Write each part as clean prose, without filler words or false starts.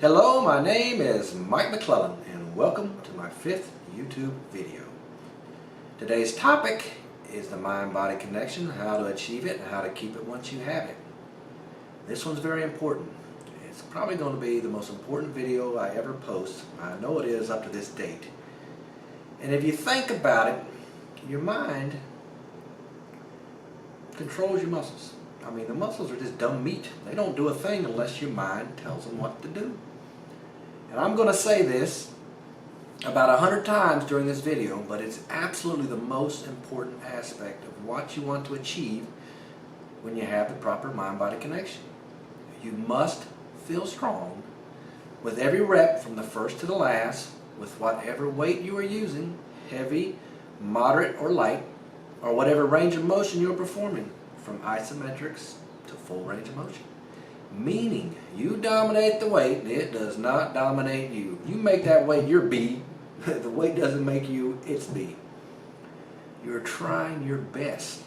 Hello, my name is Mike McClellan and welcome to my 5th YouTube video. Today's topic is the mind-body connection, how to achieve it and how to keep it once you have it. This one's very important. It's probably going to be the most important video I ever post. I know it is up to this date. And if you think about it, your mind controls your muscles. I mean, the muscles are just dumb meat. They don't do a thing unless your mind tells them what to do. And I'm going to say this about 100 times during this video, but it's absolutely the most important aspect of what you want to achieve when you have the proper mind-body connection. You must feel strong with every rep from the first to the last with whatever weight you are using, heavy, moderate, or light, or whatever range of motion you are performing, from isometrics to full range of motion. Meaning, you dominate the weight, it does not dominate you. You make that weight your B, the weight doesn't make you its B. You're trying your best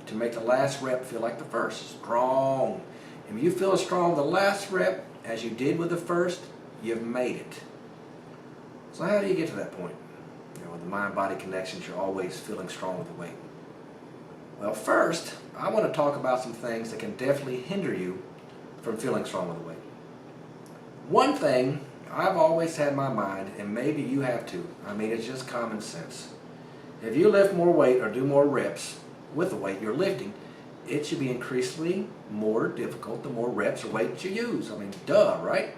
to make the last rep feel like the first, strong. If you feel as strong the last rep as you did with the first, you've made it. So how do you get to that point? You know, with the mind-body connections, you're always feeling strong with the weight. Well, first, I want to talk about some things that can definitely hinder you from feeling strong with the weight. One thing I've always had in my mind, and maybe you have too, I mean, it's just common sense. If you lift more weight or do more reps with the weight you're lifting, it should be increasingly more difficult the more reps or weight you use. I mean, duh, right?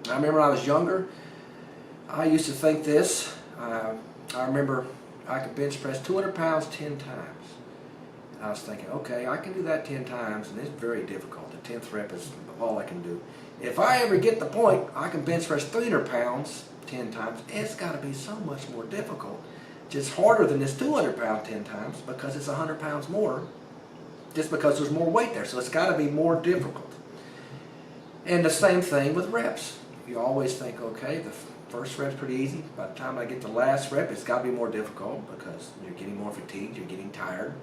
I remember when I was younger, I used to think this. I remember I could bench press 200 pounds 10 times. I was thinking, okay, I can do that 10 times, and it's very difficult. The 10th rep is all I can do. If I ever get the point I can bench press 300 pounds 10 times, it's got to be so much more difficult. Just harder than this 200 pound 10 times because it's 100 pounds more, just because there's more weight there. So it's got to be more difficult. And the same thing with reps. You always think, okay, the first rep's pretty easy. By the time I get to the last rep, it's got to be more difficult because you're getting more fatigued, you're getting tired.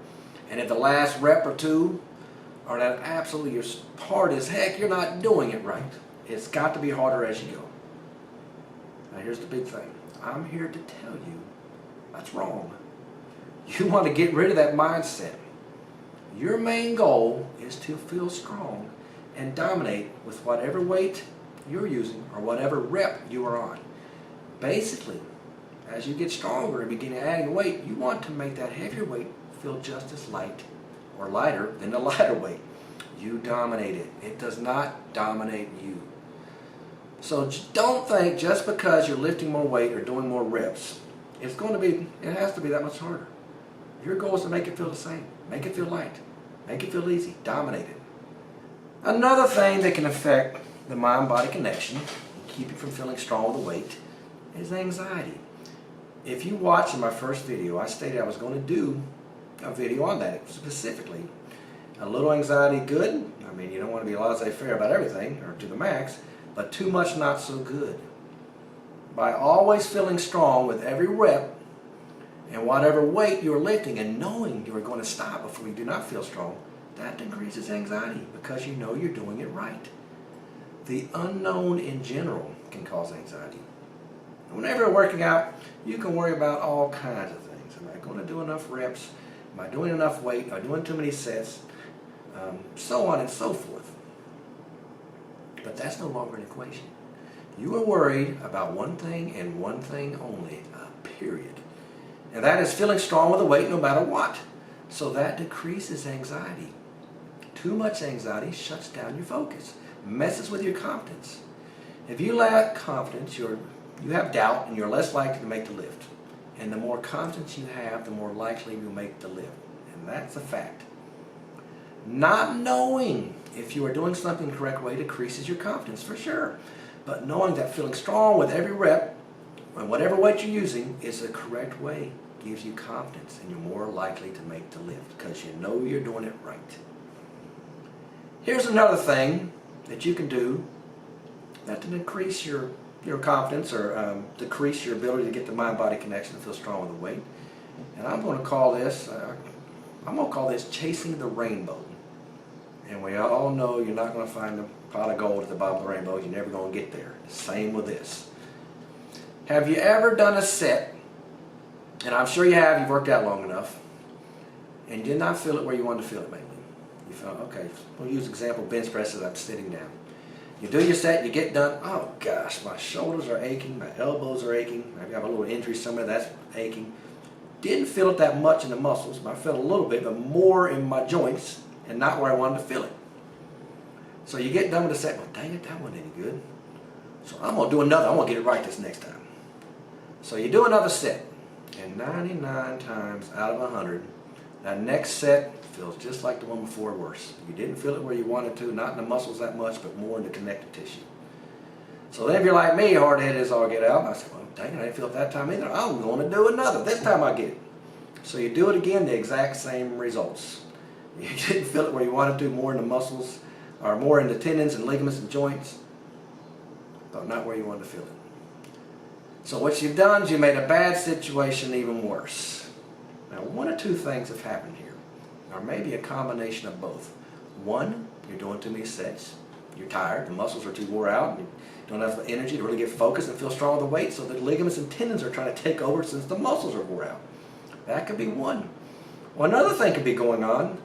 And if the last rep or two are that absolutely you're hard as heck, you're not doing it right. It's got to be harder as you go. Now here's the big thing. I'm here to tell you that's wrong. You want to get rid of that mindset. Your main goal is to feel strong and dominate with whatever weight you're using or whatever rep you are on. Basically, as you get stronger and begin adding weight, you want to make that heavier weight feel just as light or lighter than the lighter weight. You dominate it. It does not dominate you. So don't think just because you're lifting more weight or doing more reps, it has to be that much harder. Your goal is to make it feel the same. Make it feel light. Make it feel easy. Dominate it. Another thing that can affect the mind-body connection and keep you from feeling strong with the weight is anxiety. If you watched in my first video, I stated I was going to do a video on that specifically. A little anxiety good. I mean, you don't want to be laissez-faire about everything or to the max, but too much not so good. By always feeling strong with every rep and whatever weight you're lifting and knowing you're going to stop before you do not feel strong, that increases anxiety because you know you're doing it right. The unknown in general can cause anxiety. Whenever you're working out, you can worry about all kinds of things. Am I going to do enough reps? Am I doing enough weight? Am I doing too many sets? So on and so forth. But that's no longer an equation. You are worried about one thing and one thing only, period. And that is feeling strong with the weight no matter what. So that decreases anxiety. Too much anxiety shuts down your focus, messes with your confidence. If you lack confidence, you have doubt and you're less likely to make the lift. And the more confidence you have, the more likely you'll make the lift. And that's a fact. Not knowing if you are doing something the correct way decreases your confidence for sure. But knowing that feeling strong with every rep and whatever weight you're using is the correct way gives you confidence and you're more likely to make the lift because you know you're doing it right. Here's another thing that you can do that can increase your confidence or decrease your ability to get the mind-body connection and feel strong with the weight. And I'm going to call this chasing the rainbow. And we all know you're not going to find the pot of gold at the bottom of the rainbow. You're never going to get there. Same with this. Have you ever done a set, and I'm sure you have, you've worked out long enough, and you did not feel it where you wanted to feel it maybe? You felt, okay, we'll use example bench press as I'm sitting down. You do your set, you get done, oh gosh, my shoulders are aching, my elbows are aching, maybe I have a little injury somewhere that's aching. Didn't feel it that much in the muscles, but I felt a little bit, but more in my joints and not where I wanted to feel it. So you get done with the set, well dang it, that wasn't any good. So I'm going to do another, I'm going to get it right this next time. So you do another set, and 99 times out of 100, that next set feels just like the one before, worse. You didn't feel it where you wanted to, not in the muscles that much, but more in the connective tissue. So then if you're like me, hard-headed as all get out, I said, well, dang it, I didn't feel it that time either. I'm going to do another. This time I get it. So you do it again, the exact same results. You didn't feel it where you wanted to, more in the muscles, or more in the tendons and ligaments and joints, but not where you wanted to feel it. So what you've done is you made a bad situation even worse. Now, one or two things have happened here, or maybe a combination of both. One, you're doing too many sets. You're tired, the muscles are too wore out, and you don't have the energy to really get focused and feel strong with the weight, so the ligaments and tendons are trying to take over since the muscles are wore out. That could be one. Well, another thing could be going on,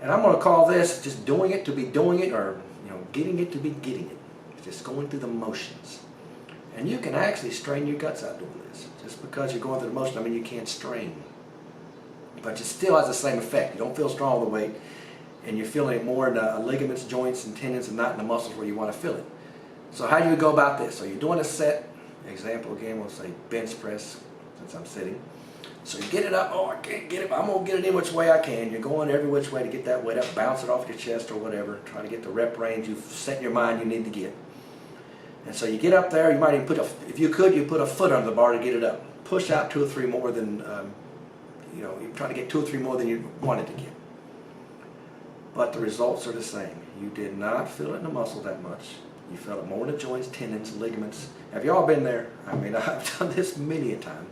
and I'm going to call this just doing it to be doing it, or getting it to be getting it. It's just going through the motions. And you can actually strain your guts out doing this. Just because you're going through the motion, I mean you can't strain. But it still has the same effect. You don't feel strong with the weight, and you're feeling it more in the ligaments, joints, and tendons, and not in the muscles where you want to feel it. So how do you go about this? So you're doing a set. Example again, we'll say bench press, since I'm sitting. So you get it up, oh I can't get it, I'm going to get it in which way I can. You're going every which way to get that weight up, bounce it off your chest or whatever, try to get the rep range you've set in your mind you need to get. And so you get up there, you might even put if you could, you put a foot under the bar to get it up. Push out 2 or 3 more than, you try to get 2 or 3 more than you wanted to get. But the results are the same. You did not feel it in the muscle that much. You felt it more in the joints, tendons, ligaments. Have you all been there? I mean, I've done this many a time.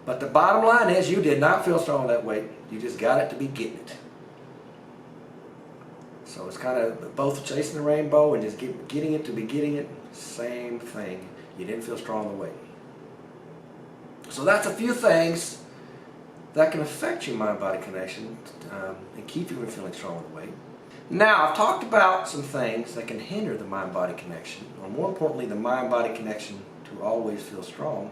But the bottom line is you did not feel strong with that weight. You just got it to be getting it. So it's kind of both chasing the rainbow and just getting it to be getting it. Same thing. You didn't feel strong with the weight. So that's a few things that can affect your mind-body connection and keep you from feeling strong with the weight. Now, I've talked about some things that can hinder the mind-body connection, or more importantly, the mind-body connection to always feel strong.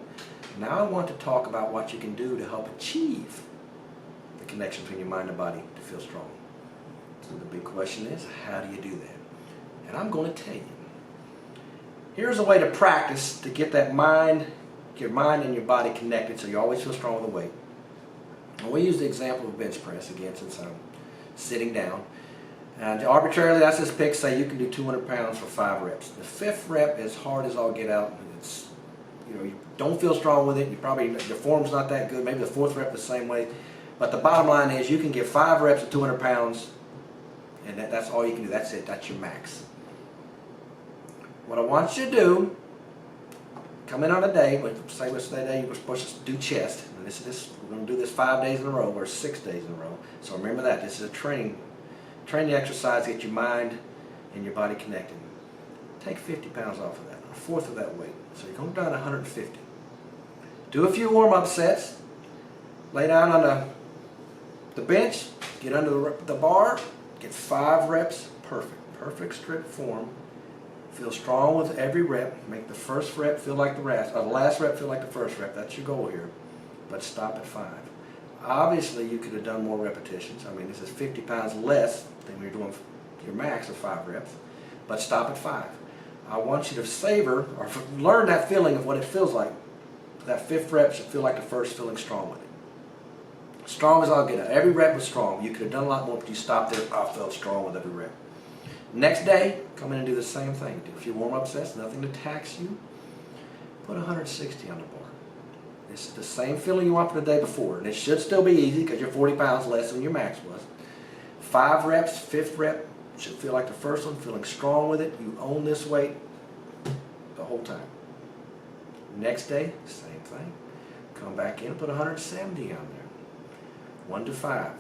Now I want to talk about what you can do to help achieve the connection between your mind and body to feel strong. So the big question is, how do you do that? And I'm going to tell you. Here's a way to practice to get that your mind and your body connected so you always feel strong with the weight. And we use the example of bench press again since I'm sitting down. And arbitrarily, let's just pick, say you can do 200 pounds for 5 reps. The 5th rep is hard as all get out. It's, you don't feel strong with it. You probably, your form's not that good. Maybe the 4th rep the same way. But the bottom line is you can get 5 reps at 200 pounds, and that's all you can do. That's it. That's your max. What I want you to do, come in on a day, say what's the day you're supposed to do chest. And we're going to do this 5 days in a row or 6 days in a row. So remember that. This is a training exercise to get your mind and your body connected. Take 50 pounds off of that, a 1/4 of that weight. So you're going down to 150. Do a few warm-up sets. Lay down on the bench, get under the bar, get 5 reps, perfect strip form. Feel strong with every rep. Make the first rep feel like the last rep feel like the first rep. That's your goal here. But stop at 5. Obviously, you could have done more repetitions. I mean, this is 50 pounds less than you're doing your max of 5 reps. But stop at 5. I want you to savor or learn that feeling of what it feels like. That 5th rep should feel like the first, feeling strong with it. Strong as I'll get it. Every rep was strong. You could have done a lot more, but you stopped there. I felt strong with every rep. Next day, come in and do the same thing. Do a few warm-up sets, nothing to tax you. Put 160 on the bar. It's the same feeling you want for the day before. And it should still be easy because you're 40 pounds less than your max was. 5 reps, 5th rep should feel like the first one, feeling strong with it. You own this weight the whole time. Next day, same thing. Come back in and put 170 on there. 1 to 5.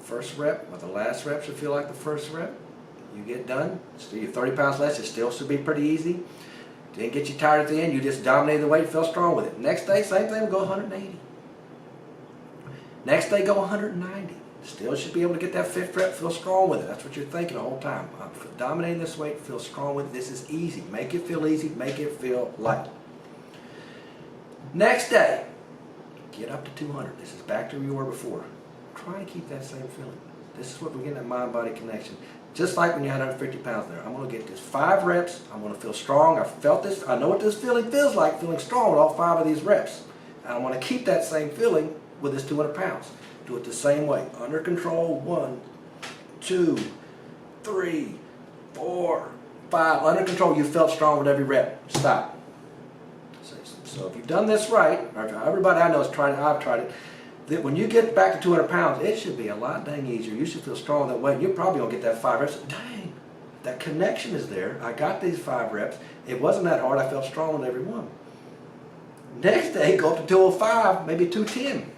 first rep, but the last rep should feel like the first rep. You get done, still you're 30 pounds less, it still should be pretty easy. Didn't get you tired at the end, you just dominated the weight, feel strong with it. Next day, same thing, go 180. Next day, go 190. Still should be able to get that 5th rep, feel strong with it. That's what you're thinking the whole time. I'm dominating this weight, feel strong with it. This is easy. Make it feel easy, make it feel light. Next day, get up to 200. This is back to where you were before. Try to keep that same feeling. This is what we're getting, that mind-body connection. Just like when you had 150 pounds there. I'm going to get this 5 reps. I'm going to feel strong. I felt this. I know what this feeling feels like, feeling strong with all 5 of these reps. And I want to keep that same feeling with this 200 pounds. Do it the same way. Under control. 1, 2, 3, 4, 5. Under control. You felt strong with every rep. Stop. So if you've done this right, or everybody I know has tried it, I've tried it, that when you get back to 200 pounds, it should be a lot dang easier. You should feel strong that way. You're probably going to get that 5 reps. Dang, that connection is there. I got these 5 reps. It wasn't that hard. I felt strong with every one. Next day, go up to 205, maybe 210,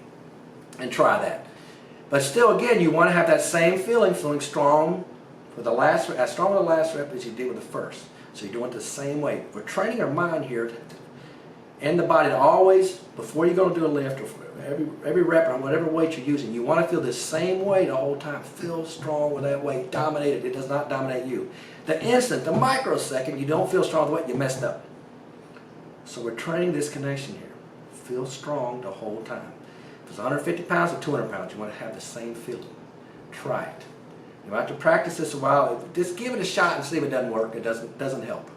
and try that. But still, again, you want to have that same feeling, feeling strong with the last, as strong with the last rep as you did with the first. So you're doing it the same way. We're training our mind here and the body to always, before you're going to do a lift, or every rep or whatever weight you're using, you want to feel the same way the whole time. Feel strong with that weight. Dominate it. It does not dominate you. The instant, the microsecond, you don't feel strong with the weight, you messed up. So we're training this connection here. Feel strong the whole time. If it's 150 pounds or 200 pounds, you want to have the same feeling. Try it. You might have to practice this a while. Just give it a shot and see if it doesn't work. It doesn't help.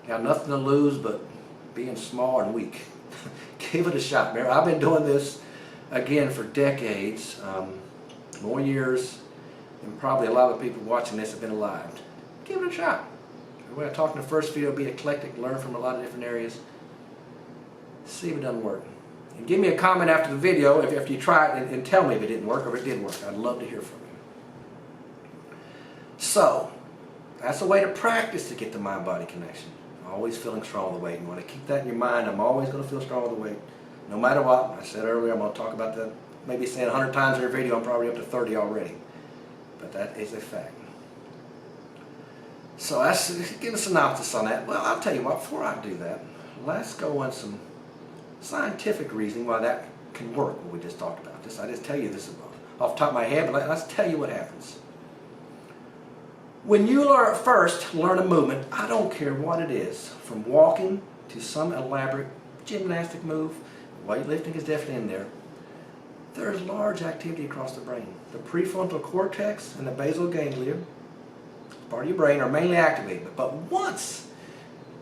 You got nothing to lose but being small and weak. Give it a shot. Remember, I've been doing this, again, for decades, more years, and probably a lot of people watching this have been alive. Give it a shot. When I talked in the first video, be eclectic, learn from a lot of different areas. See if it doesn't work. And give me a comment after the video if you try it and tell me if it didn't work or if it did work. I'd love to hear from you. So, that's a way to practice to get the mind-body connection. Always feeling strong with the weight. You want to keep that in your mind. I'm always going to feel strong with the weight. No matter what. I said earlier, I'm going to talk about that. Maybe saying 100 times in a video. I'm probably up to 30 already. But that is a fact. So let's give a synopsis on that. Well, I'll tell you what, before I do that, let's go on some scientific reasoning why that can work, what we just talked about. I just tell you this off the top of my head, but let's tell you what happens. When you first learn a movement, I don't care what it is, from walking to some elaborate gymnastic move, weightlifting is definitely in there, there is large activity across the brain. The prefrontal cortex and the basal ganglia, part of your brain, are mainly activated. But once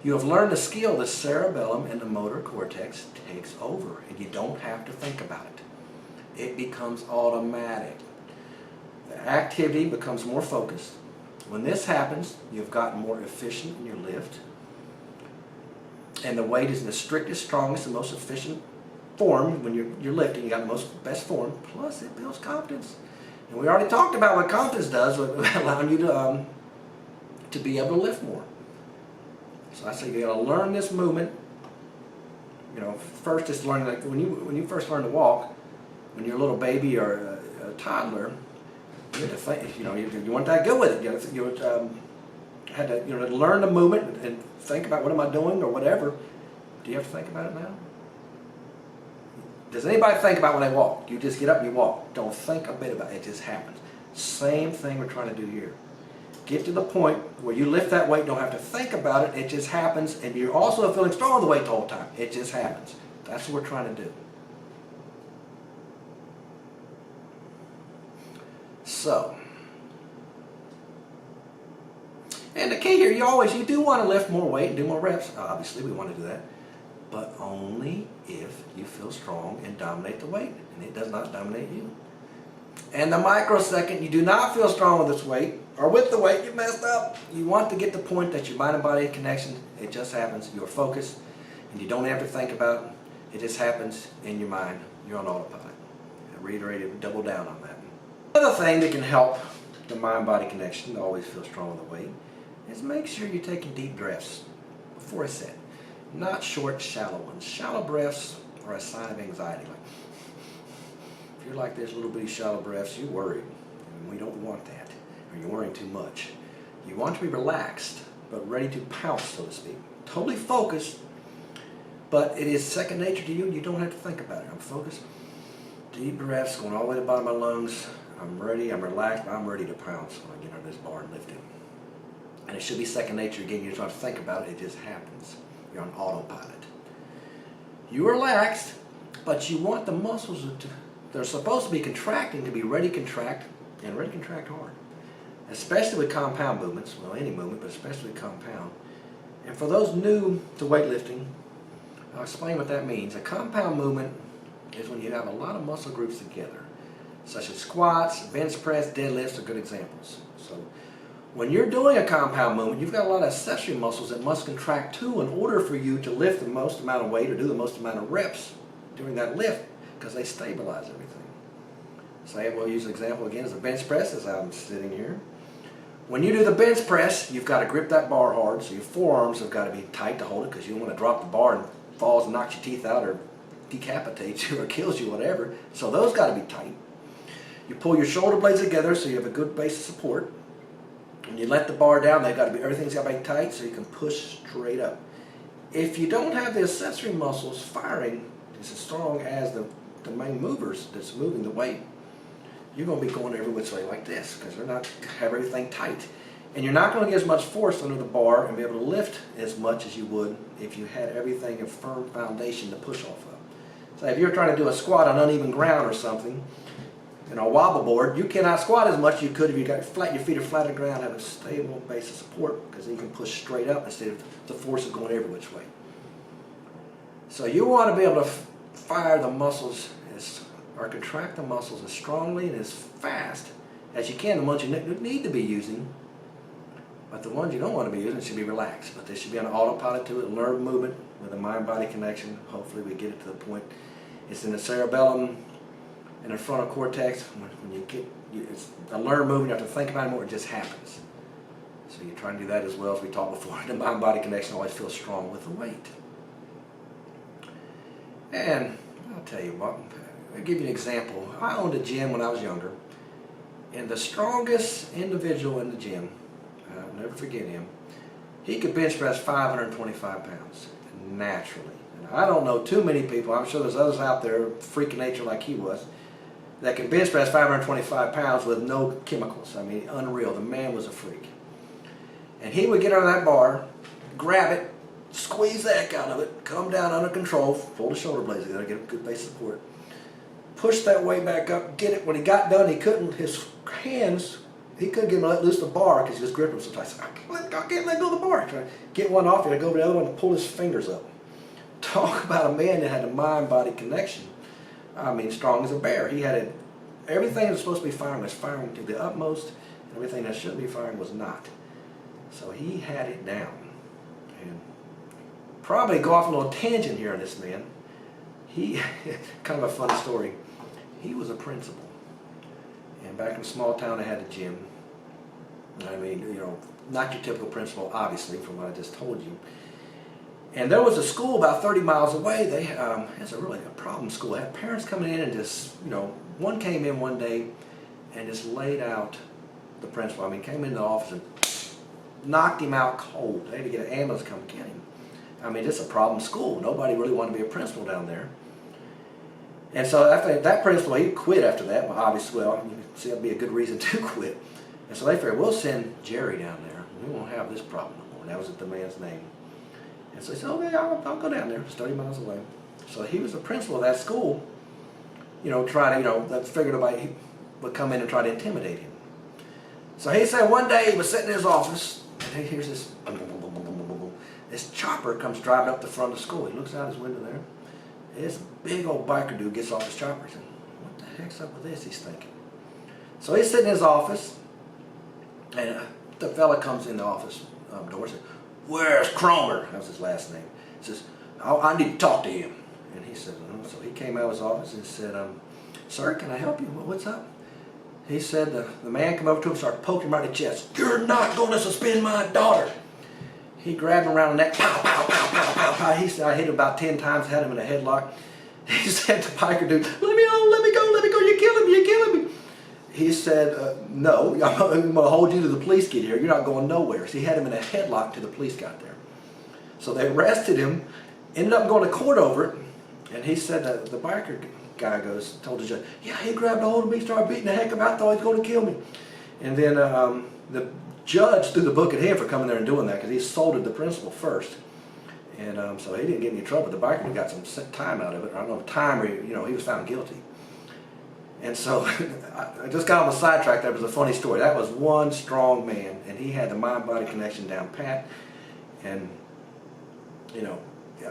you have learned the skill, the cerebellum and the motor cortex takes over, and you don't have to think about it. It becomes automatic. The activity becomes more focused. When this happens, you've gotten more efficient in your lift, and the weight is in the strictest, strongest, and most efficient form. When you're lifting, you got the best form. Plus, it builds confidence. And we already talked about what confidence does, allowing you to be able to lift more. So I say you got to learn this movement. You know, first just learning, like when you first learn to walk, when you're a little baby or a toddler, you have to think, you weren't that good with it. You had to learn the movement and think about what am I doing or whatever. Do you have to think about it now? Does anybody think about when they walk? You just get up and you walk. Don't think a bit about it. It just happens. Same thing we're trying to do here. Get to the point where you lift that weight, don't have to think about it. It just happens, and you're also feeling strong with the weight the whole time. It just happens. That's what we're trying to do. So, and the key here, you do want to lift more weight and do more reps. Obviously, we want to do that. But only if you feel strong and dominate the weight, and it does not dominate you. And the microsecond you do not feel strong with this weight, or with the weight, you messed up. You want to get the point that your mind and body connection, it just happens. You're focused, and you don't have to think about it. It just happens in your mind. You're on autopilot. I reiterate it, double down on that. Another thing that can help the mind-body connection to always feel strong with the weight is make sure you're taking deep breaths before a set. Not short, shallow ones. Shallow breaths are a sign of anxiety. Like, if you're like this little bitty shallow breaths, you're worried. We don't want that, or you're worrying too much. You want to be relaxed, but ready to pounce, so to speak. Totally focused, but it is second nature to you. You don't have to think about it. I'm focused. Deep breaths going all the way to the bottom of my lungs. I'm ready, I'm relaxed, I'm ready to pounce when I get under this bar and lift it. And it should be second nature again. You don't have to think about it, it just happens. You're on autopilot. You're relaxed, but you want the muscles that they're supposed to be contracting to be ready to contract, and ready to contract hard. Especially with compound movements, well, any movement, but especially compound. And for those new to weightlifting, I'll explain what that means. A compound movement is when you have a lot of muscle groups together, such as squats, bench press, deadlifts are good examples. So when you're doing a compound movement, you've got a lot of accessory muscles that must contract too in order for you to lift the most amount of weight or do the most amount of reps during that lift, because they stabilize everything. Say, we'll use an example again as a bench press, as I'm sitting here. When you do the bench press, you've got to grip that bar hard, so your forearms have got to be tight to hold it, because you don't want to drop the bar and falls and knocks your teeth out or decapitates you or kills you, whatever. So those got to be tight. You pull your shoulder blades together so you have a good base of support. When you let the bar down, everything's got to be tight so you can push straight up. If you don't have the accessory muscles firing as strong as the main movers that's moving the weight, you're going to be going every which way like this, because they're not have everything tight. And you're not going to get as much force under the bar and be able to lift as much as you would if you had everything a firm foundation to push off of. So if you're trying to do a squat on uneven ground or something, a wobble board, you cannot squat as much as you could if you got your feet are flat on the ground, have a stable base of support, because then you can push straight up instead of the force of going every which way. So you want to be able to fire the muscles or contract the muscles as strongly and as fast as you can, the ones you need to be using, but the ones you don't want to be using should be relaxed. But they should be on autopilot to it, learn movement with a mind-body connection. Hopefully we get it to the point. It's in the cerebellum and the frontal cortex. When you get, it's a learned movement, you have to think about it more, it just happens. So you try and do that as well as we talked before. The mind-body connection always feels strong with the weight. And I'll tell you what, I'll give you an example. I owned a gym when I was younger, and the strongest individual in the gym, I'll never forget him, he could bench press 525 pounds naturally. And I don't know too many people, I'm sure there's others out there, freak of nature like he was, that can bench press 525 pounds with no chemicals. I mean, unreal. The man was a freak. And he would get under that bar, grab it, squeeze the heck out of it, come down under control, pull the shoulder blades together, get a good base support, push that weight back up, get it. When he got done, he couldn't get him to let loose the bar because he was gripping so tight. I can't let go of the bar. Try to get one off, and I go over the other one and pull his fingers up. Talk about a man that had a mind-body connection. I mean, strong as a bear. He had everything that was supposed to be firing was firing to the utmost, and everything that shouldn't be firing was not. So he had it down. And probably go off on a little tangent here on this man. He, kind of a funny story. He was a principal. And back in a small town, I had a gym. I mean, not your typical principal, obviously, from what I just told you. And there was a school about 30 miles away. It's a problem school. They had parents coming in and just, one came in one day and just laid out the principal. I mean, came into the office and knocked him out cold. They had to get an ambulance to come get him. I mean, it's a problem school. Nobody really wanted to be a principal down there. And so after that principal, he quit after that. Well, obviously, you can see that'd be a good reason to quit. And so they figured, we'll send Jerry down there. We won't have this problem no more. And that was the man's name. And so he said, okay, I'll go down there. It's 30 miles away. So he was the principal of that school, trying to, that figured nobody would come in and try to intimidate him. So he said one day he was sitting in his office, and he hears this, this chopper comes driving up the front of the school. He looks out his window there. This big old biker dude gets off his chopper. He said, what the heck's up with this, he's thinking. So he's sitting in his office, and the fella comes in the office door and says, where's Cromer? That was his last name. He says, I need to talk to him. And he said, so he came out of his office and said, sir, can I help you? Well, what's up? He said, the man came over to him and started poking him right in the chest. You're not going to suspend my daughter. He grabbed him around the neck, pow, pow, pow, pow, pow, pow. He said, I hit him about 10 times, had him in a headlock. He said to biker dude, let me go, you're killing me. he said, no, I'm going to hold you till the police get here. You're not going nowhere. So he had him in a headlock till the police got there. So they arrested him, ended up going to court over it, and he said that the biker guy told the judge, yeah, he grabbed a hold of me, started beating the heck of me, I thought he was going to kill me. And then the judge threw the book at him for coming there and doing that because he assaulted the principal first. And so he didn't get any trouble. The biker got some time out of it. I don't know, time, he was found guilty. And so I just got on the sidetrack. That was a funny story. That was one strong man, and he had the mind-body connection down pat. And,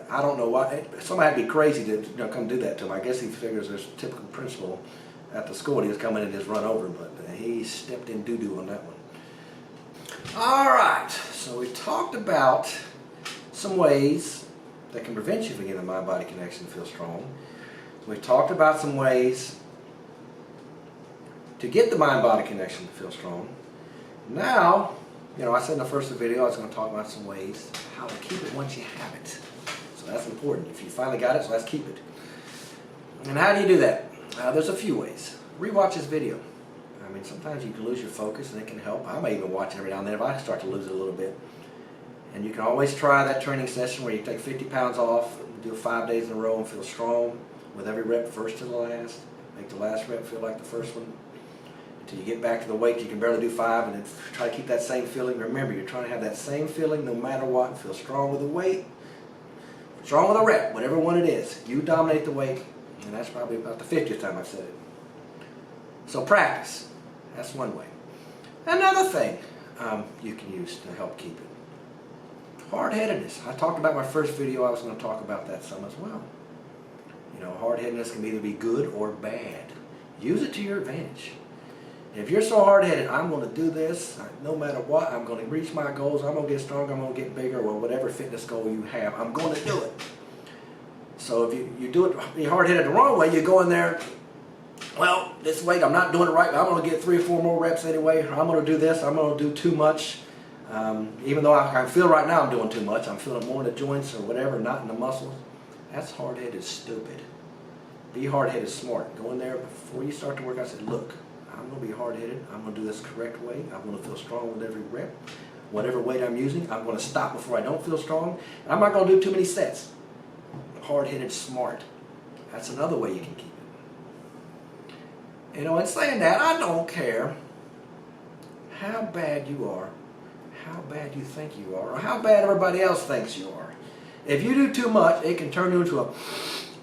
I don't know why. Somebody had to be crazy to come do that to him. I guess he figures there's a typical principal at the school. He was coming in and just run over him, but he stepped in doo-doo on that one. All right, so we talked about some ways that can prevent you from getting the mind-body connection to feel strong. We talked about some ways to get the mind-body connection to feel strong. Now, I said in the first video I was going to talk about some ways how to keep it once you have it. So that's important. If you finally got it, so let's keep it. And how do you do that? There's a few ways. Rewatch this video. I mean, sometimes you can lose your focus and it can help. I may even watch it every now and then if I start to lose it a little bit. And you can always try that training session where you take 50 pounds off, do it 5 days in a row and feel strong with every rep first to the last. Make the last rep feel like the first one. Until you get back to the weight, you can barely do 5, and then try to keep that same feeling. Remember, you're trying to have that same feeling no matter what, and feel strong with the weight, strong with a rep, whatever one it is. You dominate the weight, and that's probably about the 50th time I've said it. So practice. That's one way. Another thing you can use to help keep it. Hard-headedness. I talked about my first video. I was going to talk about that some as well. Hard-headedness can either be good or bad. Use it to your advantage. If you're so hard-headed, I'm going to do this, no matter what, I'm going to reach my goals, I'm going to get stronger, I'm going to get bigger, or whatever fitness goal you have, I'm going to do it. So if you do it, you're hard-headed the wrong way, you go in there, well, this weight, I'm not doing it right, but I'm going to get 3 or 4 more reps anyway, or I'm going to do this, I'm going to do too much. Even though I feel right now I'm doing too much, I'm feeling more in the joints or whatever, not in the muscles. That's hard-headed stupid. Be hard-headed smart. Go in there before you start to work out, say, look, I'm going to be hard-headed. I'm going to do this correct way. I'm going to feel strong with every rep. Whatever weight I'm using, I'm going to stop before I don't feel strong. And I'm not going to do too many sets. Hard-headed smart. That's another way you can keep it. In saying that, I don't care how bad you are, how bad you think you are, or how bad everybody else thinks you are. If you do too much, it can turn you into a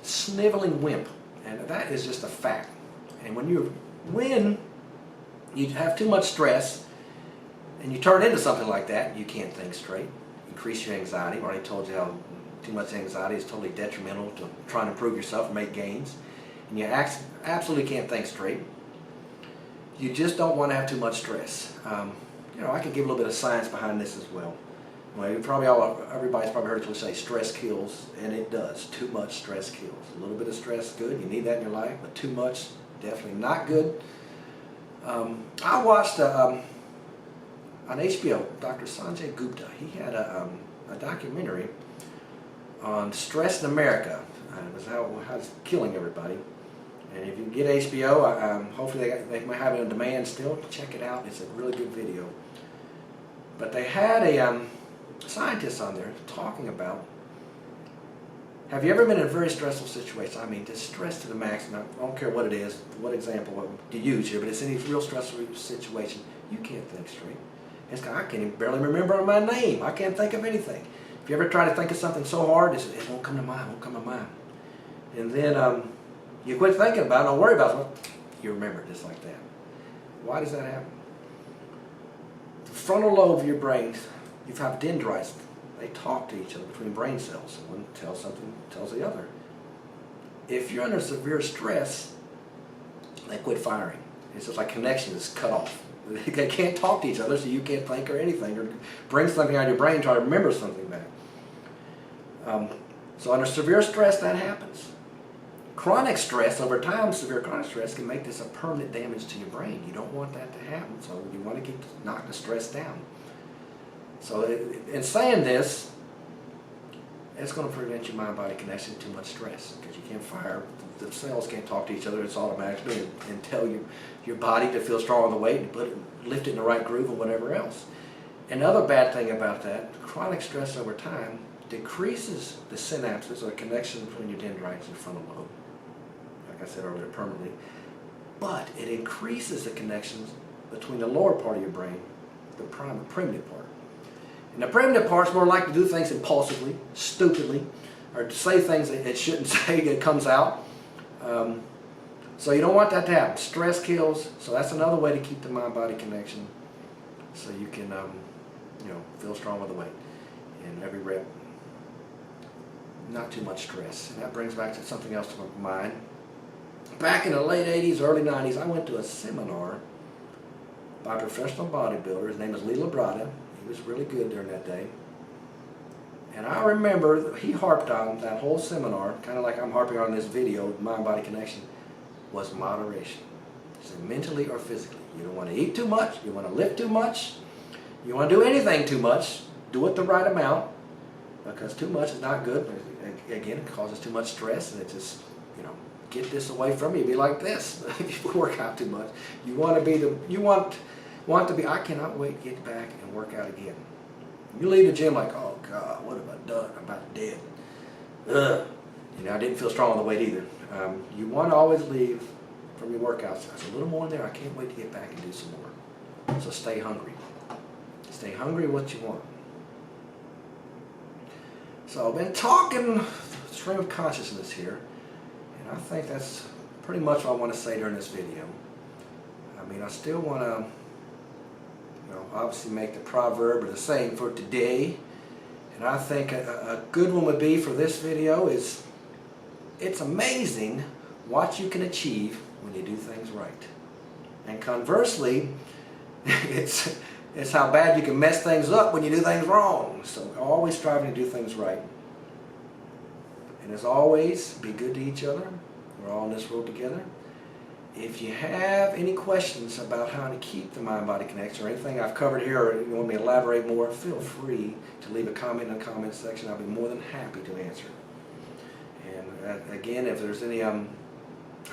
sniveling wimp. And that is just a fact. And when you have too much stress and you turn into something like that, you can't think straight. Increase your anxiety. I already told you how too much anxiety is totally detrimental to trying to improve yourself and make gains. And you absolutely can't think straight. You just don't want to have too much stress. I can give a little bit of science behind this as well. Everybody's probably heard people say stress kills, and it does. Too much stress kills. A little bit of stress, good. You need that in your life, but too much, definitely not good. I watched on HBO, Dr. Sanjay Gupta. He had a documentary on stress in America. It was how it's killing everybody. And if you get HBO, hopefully they might have it on demand still. Check it out. It's a really good video. But they had a scientist on there talking about, have you ever been in a very stressful situation? I mean, just stress to the max. And I don't care what it is, what example to use here, but it's any real stressful situation. You can't think straight. I can't even barely remember my name. I can't think of anything. If you ever try to think of something so hard, it won't come to mind, won't come to mind. And then you quit thinking about it, don't worry about it. Well, you remember it just like that. Why does that happen? The frontal lobe of your brain, you have dendrites. They talk to each other between brain cells. One tells something, tells the other. If you're under severe stress, they quit firing. It's just like connection is cut off. They can't talk to each other, so you can't think or anything, or bring something out of your brain, try to remember something back. So under severe stress, that happens. Chronic stress, over time, severe chronic stress can make this a permanent damage to your brain. You don't want that to happen, so you want to knock the stress down. So in saying this, it's going to prevent your mind-body connection too much stress, because you can't fire, the cells can't talk to each other. It's automatically and tell your body to feel strong on the weight and lift it in the right groove and whatever else. Another bad thing about that, chronic stress over time decreases the synapses or connection between your dendrites and frontal lobe, like I said earlier, permanently, but it increases the connections between the lower part of your brain, the primitive part. And the primitive part's more likely to do things impulsively, stupidly, or to say things that it shouldn't say that it comes out. So you don't want that to happen. Stress kills, so that's another way to keep the mind-body connection, so you can feel strong with the weight in every rep. Not too much stress. And that brings back to something else to my mind. Back in the late 80s, early 90s, I went to a seminar by a professional bodybuilder. His name is Lee Labrada. He was really good during that day. And I remember he harped on that whole seminar, kind of like I'm harping on this video, mind-body connection, was moderation. He said mentally or physically. You don't want to eat too much. You want to lift too much. You want to do anything too much. Do it the right amount, because too much is not good. Again, it causes too much stress, and it just, get this away from you. Be like this. If you work out too much, you want to be want to be. I cannot wait to get back and work out again. You leave the gym like, oh God, what have I done? I'm about dead. Ugh. I didn't feel strong on the weight either. You want to always leave from your workouts. There's a little more in there. I can't wait to get back and do some more. So stay hungry. Stay hungry what you want. So I've been talking stream of consciousness here, and I think that's pretty much what I want to say during this video. I still want to, obviously make the proverb or the saying for today, and I think a good one would be for this video is, it's amazing what you can achieve when you do things right. And conversely, it's how bad you can mess things up when you do things wrong. So always striving to do things right. And as always, be good to each other. We're all in this road together. If you have any questions about how to keep the mind-body connection or anything I've covered here, or you want me to elaborate more, feel free to leave a comment in the comment section. I'll be more than happy to answer. And again, if there's any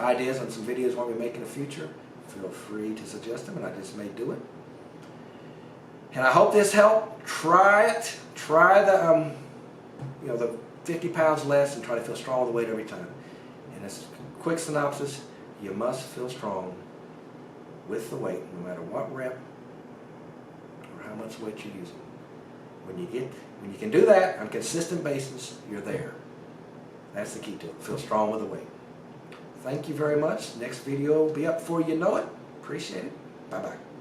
ideas on some videos you want me to make in the future, feel free to suggest them, and I just may do it. And I hope this helped. Try it. Try the the 50 pounds less and try to feel strong with the weight every time. And as a quick synopsis, you must feel strong with the weight, no matter what rep or how much weight you're using. When you can do that on a consistent basis, you're there. That's the key to it. Feel strong with the weight. Thank you very much. Next video will be up before you know it. Appreciate it. Bye-bye.